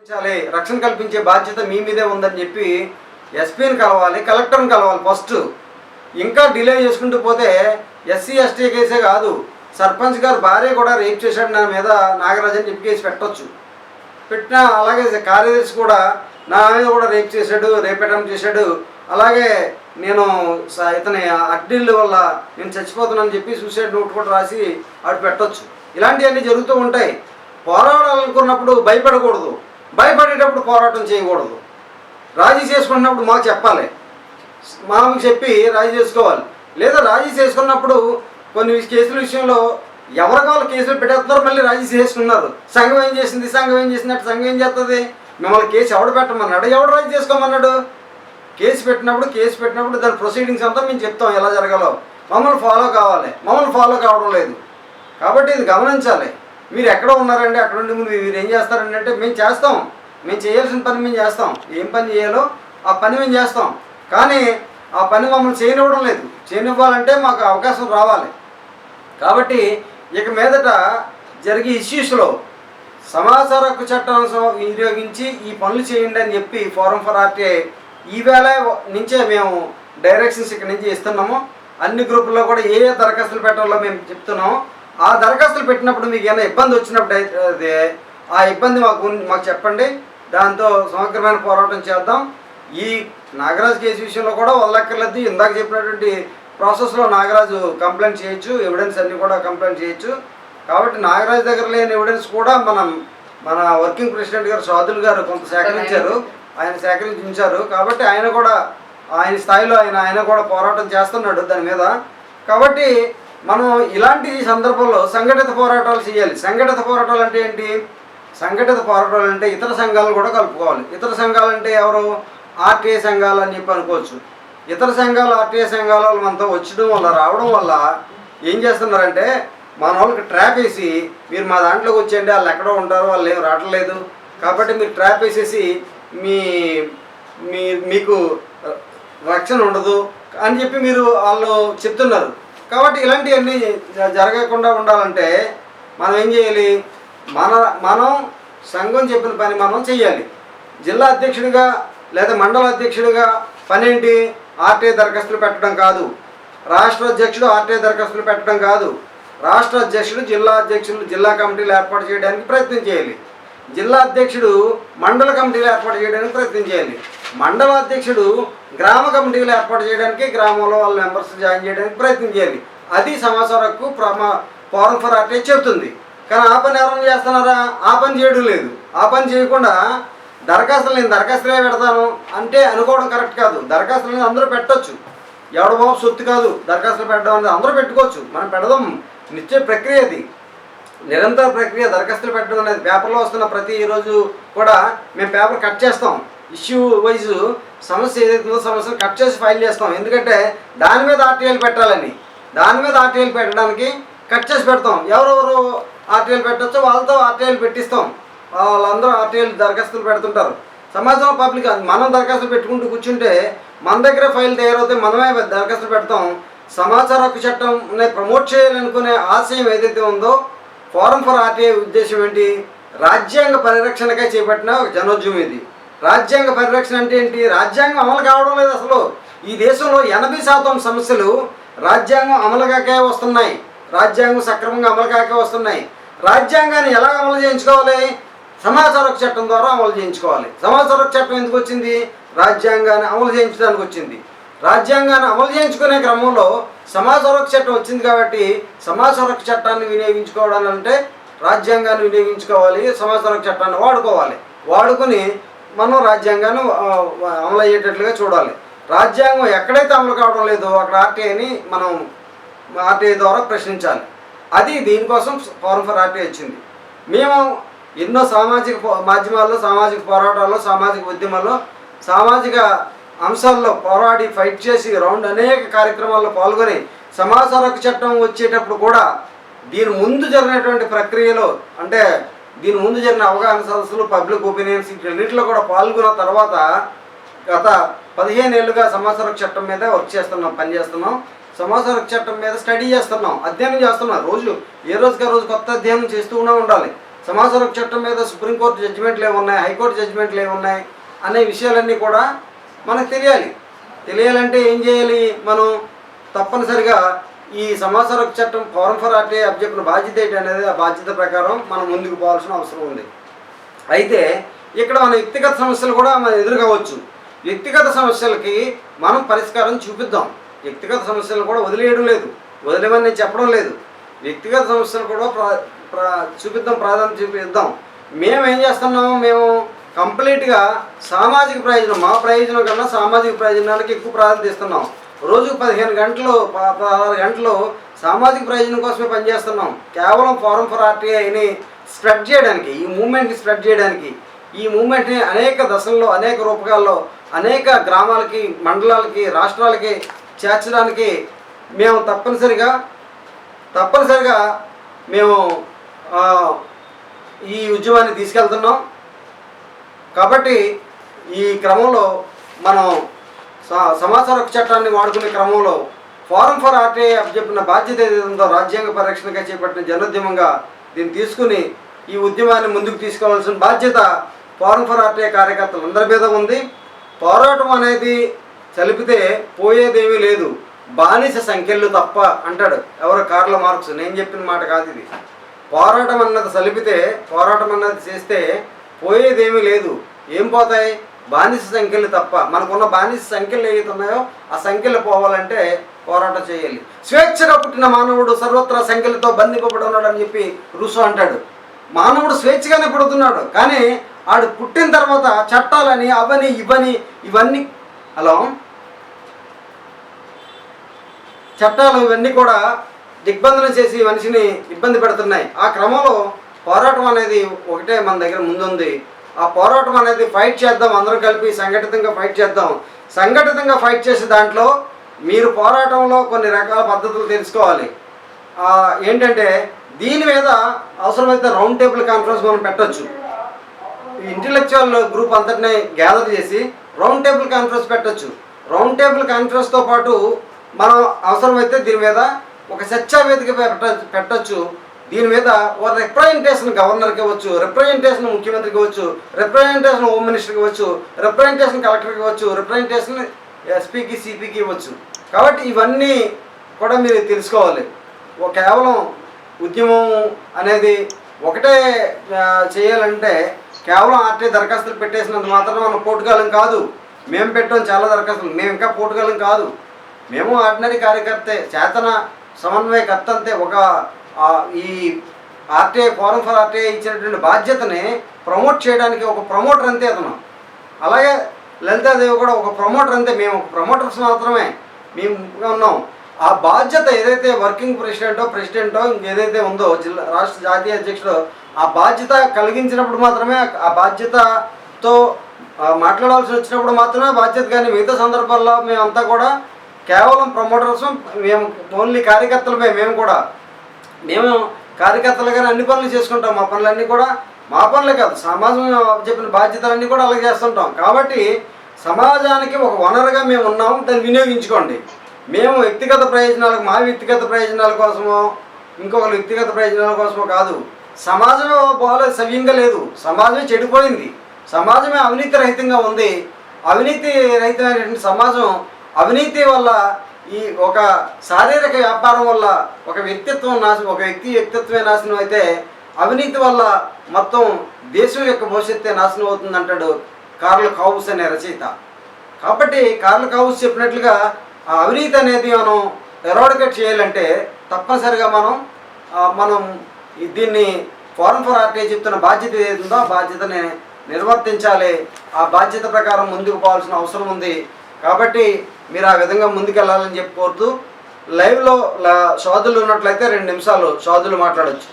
రక్షణ కల్పించే బాధ్యత మీ మీదే ఉందని చెప్పి ఎస్పీని కలవాలి, కలెక్టర్ని కలవాలి ఫస్ట్. ఇంకా డిలే చేసుకుంటూ పోతే ఎస్సీ ఎస్టీ కేసే కాదు, సర్పంచ్ గారు భార్య కూడా రేప్ చేశాడు నా మీద నాగరాజు అని చెప్పి కేసు పెట్టవచ్చు. పెట్టినా అలాగే కార్యదర్శి కూడా నా మీద కూడా రేప్ చేశాడు, రేప్ అటెంప్ట్ చేశాడు, అలాగే నేను ఇతని అడ్డిళ్ళ వల్ల నేను చచ్చిపోతున్నానని చెప్పి సూసైడ్ నోట్ కూడా రాసి ఆడు పెట్టవచ్చు. ఇలాంటివన్నీ జరుగుతూ ఉంటాయి. పోరాడాలనుకున్నప్పుడు భయపడకూడదు, భయపడేటప్పుడు పోరాటం చేయకూడదు. రాజీ చేసుకున్నప్పుడు మాకు చెప్పాలి, మాకు చెప్పి రాజీ చేసుకోవాలి. లేదా రాజీ చేసుకున్నప్పుడు కొన్ని కేసుల విషయంలో ఎవరికి వాళ్ళు కేసులు పెట్టేస్తున్నారు, మళ్ళీ రాజీ చేసుకున్నారు. సంఘం ఏం చేసింది, సంఘం ఏం చేసినట్టు సంఘం ఏం చేస్తుంది? మిమ్మల్ని కేసు ఎవడు పెట్టమన్నాడు, ఎవడు రాజీ చేసుకోమన్నాడు? కేసు పెట్టినప్పుడు దాని ప్రొసీడింగ్స్ అంతా మేము చెప్తాం ఎలా జరగాలో. మమ్మల్ని ఫాలో కావాలి, మమ్మల్ని ఫాలో కావడం లేదు. కాబట్టి ఇది గమనించాలి. మీరు ఎక్కడ ఉన్నారండి, అక్కడ నుండి మీరు ఏం చేస్తారండి అంటే మేము చేస్తాం, మేము చేయాల్సిన పని మేము చేస్తాం, ఏం పని చేయాలో ఆ పని మేము చేస్తాం. కానీ ఆ పని మమ్మల్ని చేయనివ్వడం లేదు. చేయనివ్వాలంటే మాకు అవకాశం రావాలి. కాబట్టి ఇక మీదట జరిగే ఇష్యూస్లో సమాచార హక్కు చట్టాన్ని వినియోగించి ఈ పనులు చేయండి అని చెప్పి ఫోరం ఫర్ ఆర్టీఐ ఈవేళ నుంచే మేము డైరెక్షన్స్ ఇక్కడ నుంచి ఇస్తున్నాము. అన్ని గ్రూపుల్లో కూడా ఏ ఏ దరఖాస్తులు పెట్టాలో మేము చెప్తున్నాము. ఆ దరఖాస్తులు పెట్టినప్పుడు మీకు ఏమైనా ఇబ్బంది వచ్చినప్పుడు అయితే ఆ ఇబ్బంది మాకు చెప్పండి, దాంతో సమగ్రమైన పోరాటం చేద్దాం. ఈ నాగరాజు కేసు విషయంలో కూడా వదలక్కర్లేదు. ఇందాక చెప్పినటువంటి ప్రాసెస్లో నాగరాజు కంప్లైంట్ చేయొచ్చు, ఎవిడెన్స్ అన్నీ కూడా కంప్లైంట్ చేయొచ్చు. కాబట్టి నాగరాజు దగ్గర లేని ఎవిడెన్స్ కూడా మన వర్కింగ్ ప్రెసిడెంట్ గారు సాధులు గారు కొంత సేకరించారు, ఆయన సేకరించి ఉంచారు. కాబట్టి ఆయన కూడా ఆయన స్థాయిలో ఆయన కూడా పోరాటం చేస్తున్నాడు దాని మీద. కాబట్టి మనం ఇలాంటి సందర్భంలో సంఘటిత పోరాటాలు చేయాలి. సంఘటిత పోరాటాలు అంటే ఏంటి? సంఘటిత పోరాటాలు అంటే ఇతర సంఘాలను కూడా కలుపుకోవాలి. ఇతర సంఘాలు అంటే ఎవరు? ఆర్టీఐ సంఘాలు అని చెప్పి అనుకోవచ్చు. ఇతర సంఘాలు ఆర్టీఐ సంఘాల వాళ్ళు మనతో వచ్చడం వల్ల రావడం వల్ల ఏం చేస్తున్నారంటే మన వాళ్ళకి ట్రాప్ వేసి మీరు మా దాంట్లోకి వచ్చేయండి, వాళ్ళు ఎక్కడో ఉంటారు, వాళ్ళు ఏం రావట్లేదు, కాబట్టి మీరు ట్రాప్ వేసేసి మీకు రక్షణ ఉండదు అని చెప్పి వాళ్ళు చెప్తున్నారు. కాబట్టి ఇలాంటివన్నీ జరగకుండా ఉండాలంటే మనం ఏం చేయాలి? మనం సంఘం చెప్పిన పని మనం చెయ్యాలి. జిల్లా అధ్యక్షుడిగా లేదా మండల అధ్యక్షుడిగా పని ఏంటి? ఆర్టీఐ దరఖాస్తులు పెట్టడం కాదు. రాష్ట్ర అధ్యక్షుడు ఆర్టీఐ దరఖాస్తులు పెట్టడం కాదు. రాష్ట్ర అధ్యక్షుడు జిల్లా కమిటీలు ఏర్పాటు చేయడానికి ప్రయత్నం చేయాలి. జిల్లా అధ్యక్షుడు మండల కమిటీలు ఏర్పాటు చేయడానికి ప్రయత్నం చేయాలి. మండల అధ్యక్షుడు గ్రామ కమిటీలు ఏర్పాటు చేయడానికి, గ్రామంలో వాళ్ళ మెంబర్స్ జాయిన్ చేయడానికి ప్రయత్నం చేయాలి. అది సమాచార హక్కు ఫోరం ఫర్ ఆర్టీఐ చెబుతుంది. కానీ ఆ పని ఎవరైనా చేస్తున్నారా? ఆ పని చేయడం లేదు. ఆ పని చేయకుండా నేను దరఖాస్తులే పెడతాను అంటే అనుకోవడం కరెక్ట్ కాదు. దరఖాస్తులు అందరూ పెట్టచ్చు, ఎవడ బాబు సొత్తు కాదు. దరఖాస్తులు పెట్టడం అనేది అందరూ పెట్టుకోవచ్చు, మనం పెడదాం. నిత్య ప్రక్రియ, అది నిరంతర ప్రక్రియ. దరఖాస్తులు పెట్టడం అనేది పేపర్లో వస్తున్న ప్రతి రోజు కూడా మేము పేపర్ కట్ చేస్తాం. ఇష్యూ వైజ్ సమస్య ఏదైతుందో సమస్యను కట్ చేసి ఫైల్ చేస్తాం. ఎందుకంటే దాని మీద ఆర్టీఐలు పెట్టాలని, దాని మీద ఆర్టీఐలు పెట్టడానికి కట్ చేసి పెడతాం. ఎవరెవరు ఆర్టీఐలు పెట్టచ్చో వాళ్ళతో ఆర్టీఐలు పెట్టిస్తాం. వాళ్ళందరూ ఆర్టీఐలు దరఖాస్తులు పెడుతుంటారు. సమాజంలో పబ్లిక్ మనం దరఖాస్తులు పెట్టుకుంటూ కూర్చుంటే మన దగ్గర ఫైల్ తయారవుతే మనమే దరఖాస్తులు పెడతాం. సమాచార హక్కు చట్టం ప్రమోట్ చేయాలనుకునే ఆశయం ఏదైతే ఉందో ఫోరం ఫర్ ఆర్టీఐ ఉద్దేశం ఏంటి? రాజ్యాంగ పరిరక్షణకై చేపట్టిన జనోద్యమం ఇది. రాజ్యాంగ పరిరక్షణ అంటే ఏంటి? రాజ్యాంగం అమలు కావడం లేదు. అసలు ఈ దేశంలో 80% సమస్యలు రాజ్యాంగం అమలుగాకే వస్తున్నాయి, రాజ్యాంగం సక్రమంగా అమలు కాకే వస్తున్నాయి. రాజ్యాంగాన్ని ఎలా అమలు చేయించుకోవాలి? సమాచార హక్కు చట్టం ద్వారా అమలు చేయించుకోవాలి. సమాచార హక్కు చట్టం ఎందుకు వచ్చింది? రాజ్యాంగాన్ని అమలు చేయించడానికి వచ్చింది. రాజ్యాంగాన్ని అమలు చేయించుకునే క్రమంలో సమాచార హక్కు చట్టం వచ్చింది. కాబట్టి సమాచార హక్కు చట్టాన్ని వినియోగించుకోవడాలంటే రాజ్యాంగాన్ని వినియోగించుకోవాలి, సమాచార హక్కు చట్టాన్ని వాడుకొని మనం రాజ్యాంగాన్ని అమలు అయ్యేటట్లుగా చూడాలి. రాజ్యాంగం ఎక్కడైతే అమలు కావడం లేదో అక్కడ ఆర్టీఐని మనం ఆర్టీఐ ద్వారా ప్రశ్నించాలి. అది దీనికోసం ఫోరం ఫర్ ఆర్టీఐ వచ్చింది. మేము ఎన్నో సామాజిక మాధ్యమాల్లో, సామాజిక పోరాటాల్లో, సామాజిక ఉద్యమాల్లో, సామాజిక అంశాల్లో పోరాడి ఫైట్ చేసి అనేక కార్యక్రమాల్లో పాల్గొని సమాచార హక్కు చట్టం వచ్చేటప్పుడు కూడా దీని ముందు జరిగినటువంటి ప్రక్రియలో, అంటే దీని ముందు జరిగిన అవగాహన సదస్సులు, పబ్లిక్ ఒపీనియన్స్, వీటిలో కూడా పాల్గొన్న తర్వాత గత 15 ఏళ్ళుగా సమాచార హక్కు చట్టం మీద వర్క్ చేస్తున్నాం, పనిచేస్తున్నాం. సమాచార హక్కు చట్టం మీద స్టడీ చేస్తున్నాం, అధ్యయనం చేస్తున్నాం. రోజు ఏ రోజుకి ఆ రోజు కొత్త అధ్యయనం చేస్తూనే ఉండాలి. సమాచార హక్కు చట్టం మీద సుప్రీంకోర్టు జడ్జిమెంట్లు ఏమున్నాయి, హైకోర్టు జడ్జిమెంట్లు ఏమున్నాయి అనే విషయాలన్నీ కూడా మనకు తెలియాలంటే ఏం చేయాలి? మనం తప్పనిసరిగా ఈ సమాచార హక్కు చట్టం ఫోరం ఫర్ ఆర్టీఐ అప్పచెప్పిన బాధ్యత ఏంటి అనేది ఆ బాధ్యత ప్రకారం మనం ముందుకు పోవాల్సిన అవసరం ఉంది. అయితే ఇక్కడ మన వ్యక్తిగత సమస్యలు కూడా మనం ఎదురుకావచ్చు. వ్యక్తిగత సమస్యలకి మనం పరిష్కారం చూపిద్దాం. వ్యక్తిగత సమస్యలు కూడా వదిలేయడం లేదు, వదిలేమని నేను చెప్పడం లేదు. వ్యక్తిగత సమస్యలు కూడా చూపిద్దాం, ప్రాధాన్యత చూపిద్దాం. మేము ఏం చేస్తున్నాము? మేము కంప్లీట్గా సామాజిక ప్రయోజనం, మా ప్రయోజనం కన్నా సామాజిక ప్రయోజనానికి ఎక్కువ ప్రాధాన్యత ఇస్తున్నాం. రోజుకు 15 గంటలు 16 గంటలు సామాజిక ప్రయోజనం కోసమే పనిచేస్తున్నాం. కేవలం ఫోరం ఫర్ ఆర్టీఐని స్ప్రెడ్ చేయడానికి, ఈ మూమెంట్ని స్ప్రెడ్ చేయడానికి, ఈ మూమెంట్ని అనేక దశల్లో, అనేక రూపకాల్లో, అనేక గ్రామాలకి, మండలాలకి, రాష్ట్రాలకి చేర్చడానికి మేము తప్పనిసరిగా మేము ఈ ఉద్యమాన్ని తీసుకెళ్తున్నాం. కాబట్టి ఈ క్రమంలో మనం సమాచార హక్కు చట్టాన్ని వాడుకునే క్రమంలో ఫోరం ఫర్ ఆర్టీఐ అప్పచెప్పిన బాధ్యత ఏదైతుందో రాజ్యాంగ పరిరక్షణగా చేపట్టిన జనోద్యమంగా దీన్ని తీసుకుని ఈ ఉద్యమాన్ని ముందుకు తీసుకోవాల్సిన బాధ్యత ఫోరం ఫర్ ఆర్టీఐ కార్యకర్తలందరి మీద ఉంది. పోరాటం అనేది చలిపితే పోయేదేమీ లేదు, బానిస సంఖ్యలు తప్ప అంటాడు ఎవరు? Karl Marx. నేను చెప్పిన మాట కాదు ఇది. పోరాటం అన్నది చలిపితే, పోరాటం అన్నది చేస్తే పోయేదేమీ లేదు. ఏం పోతాయి? బానిస సంఖ్యలు తప్ప. మనకున్న బానిస సంఖ్యలు ఏవైతే ఉన్నాయో ఆ సంఖ్యలు పోవాలంటే పోరాటం చేయాలి. స్వేచ్ఛగా పుట్టిన మానవుడు సర్వత్రా సంఖ్యలతో బంధింపబడి ఉన్నాడు అని చెప్పి రూసో అంటాడు. మానవుడు స్వేచ్ఛగానే పుడుతున్నాడు, కానీ ఆడు పుట్టిన తర్వాత చట్టాలని అవని ఇవన్నీ చట్టాలు ఇవన్నీ కూడా దిగ్బంధనం చేసి మనిషిని ఇబ్బంది పెడుతున్నాయి. ఆ క్రమంలో పోరాటం అనేది ఒకటే మన దగ్గర ముందుంది. ఆ పోరాటం అనేది ఫైట్ చేద్దాం, అందరం కలిపి సంఘటితంగా ఫైట్ చేద్దాం. సంఘటితంగా ఫైట్ చేసే దాంట్లో మీరు పోరాటంలో కొన్ని రకాల పద్ధతులు తెలుసుకోవాలి. ఏంటంటే దీని మీద అవసరమైతే రౌండ్ టేబుల్ కాన్ఫరెన్స్ మనం పెట్టచ్చు. ఇంటెలెక్చువల్ గ్రూప్ అంతటిని గ్యాదర్ చేసి రౌండ్ టేబుల్ కాన్ఫరెన్స్ పెట్టచ్చు. రౌండ్ టేబుల్ కాన్ఫరెన్స్తో పాటు మనం అవసరమైతే దీని మీద ఒక చర్చా వేదిక పెట్టచ్చు. దీని మీద ఒక రిప్రజెంటేషన్ గవర్నర్కి ఇవ్వచ్చు, రిప్రజెంటేషన్ ముఖ్యమంత్రికి ఇవ్వచ్చు, రిప్రజెంటేషన్ హోమ్ మినిస్టర్కి ఇవ్వచ్చు, రిప్రజెంటేషన్ కలెక్టర్కి ఇవ్వచ్చు, రిప్రజెంటేషన్ ఎస్పీకి, సిపికి ఇవ్వచ్చు. కాబట్టి ఇవన్నీ కూడా మీరు తెలుసుకోవాలి. కేవలం ఉద్యమం అనేది ఒకటే చేయాలంటే కేవలం ఆర్టీఐ దరఖాస్తులు పెట్టేసినంత మాత్రం మనం పోటుగాలం కాదు. మేము పెట్టాం చాలా దరఖాస్తులు, మేము ఇంకా పోటుగాలం కాదు. మేము ఆర్డినరీ కార్యకర్తే, చేతన సమన్వయకర్త అంతే. ఈ ఆర్టీఐ ఫోరం ఫర్ ఆర్టీఐ ఇచ్చినటువంటి బాధ్యతని ప్రమోట్ చేయడానికి ఒక ప్రమోటర్ అంతే అతను. అలాగే లలితాదేవి కూడా ఒక ప్రమోటర్ అంతే. మేము ఒక ప్రమోటర్స్ మాత్రమే మేము ఉన్నాం. ఆ బాధ్యత ఏదైతే వర్కింగ్ ప్రెసిడెంటో ఇంకేదైతే ఉందో రాష్ట్ర జాతీయ అధ్యక్షుడు, ఆ బాధ్యత కలిగించినప్పుడు మాత్రమే, ఆ బాధ్యతతో మాట్లాడాల్సి వచ్చినప్పుడు మాత్రమే బాధ్యత. కానీ మిగతా సందర్భాల్లో మేమంతా కూడా కేవలం ప్రమోటర్స్, మేము ఓన్లీ కార్యకర్తలమే. మేము కార్యకర్తలుగానే అన్ని పనులు చేసుకుంటాం. మా పనులన్నీ కూడా మా పనులే కాదు, సమాజం చెప్పిన బాధ్యతలన్నీ కూడా అలాగే చేస్తుంటాం. కాబట్టి సమాజానికి ఒక వనరుగా మేము ఉన్నాం, దాన్ని వినియోగించుకోండి. మేము వ్యక్తిగత ప్రయోజనాలకు, మా వ్యక్తిగత ప్రయోజనాల కోసమో ఇంకొకరి వ్యక్తిగత ప్రయోజనాల కోసమో కాదు. సమాజం బాగా సవ్యంగా లేదు, సమాజమే చెడిపోయింది, సమాజమే అవినీతి రహితంగా ఉంది. అవినీతి రహితమైనటువంటి సమాజం, అవినీతి వల్ల, ఈ ఒక శారీరక వ్యాపారం వల్ల ఒక వ్యక్తిత్వం నాశనం, ఒక వ్యక్తిత్వమే నాశనం అయితే అవినీతి వల్ల మొత్తం దేశం యొక్క భవిష్యత్తే నాశనం అవుతుందంటాడు కార్ల్ కౌస్ అనే రచయిత. కాబట్టి కార్ల్ కౌస్ చెప్పినట్లుగా ఆ అవినీతి అనేది మనం ఎరాడికేట్ చేయాలంటే తప్పనిసరిగా మనం దీన్ని ఫోరం ఫర్ ఆర్టీఐ చెప్తున్న బాధ్యత ఏదుందో ఆ బాధ్యతని నిర్వర్తించాలి. ఆ బాధ్యత ప్రకారం ముందుకు పోవాల్సిన అవసరం ఉంది. కాబట్టి మీరు ఆ విధంగా ముందుకెళ్ళాలని చెప్పి కోరుతూ, లైవ్లో షాదులు ఉన్నట్లయితే 2 నిమిషాలు షాదులు మాట్లాడచ్చు.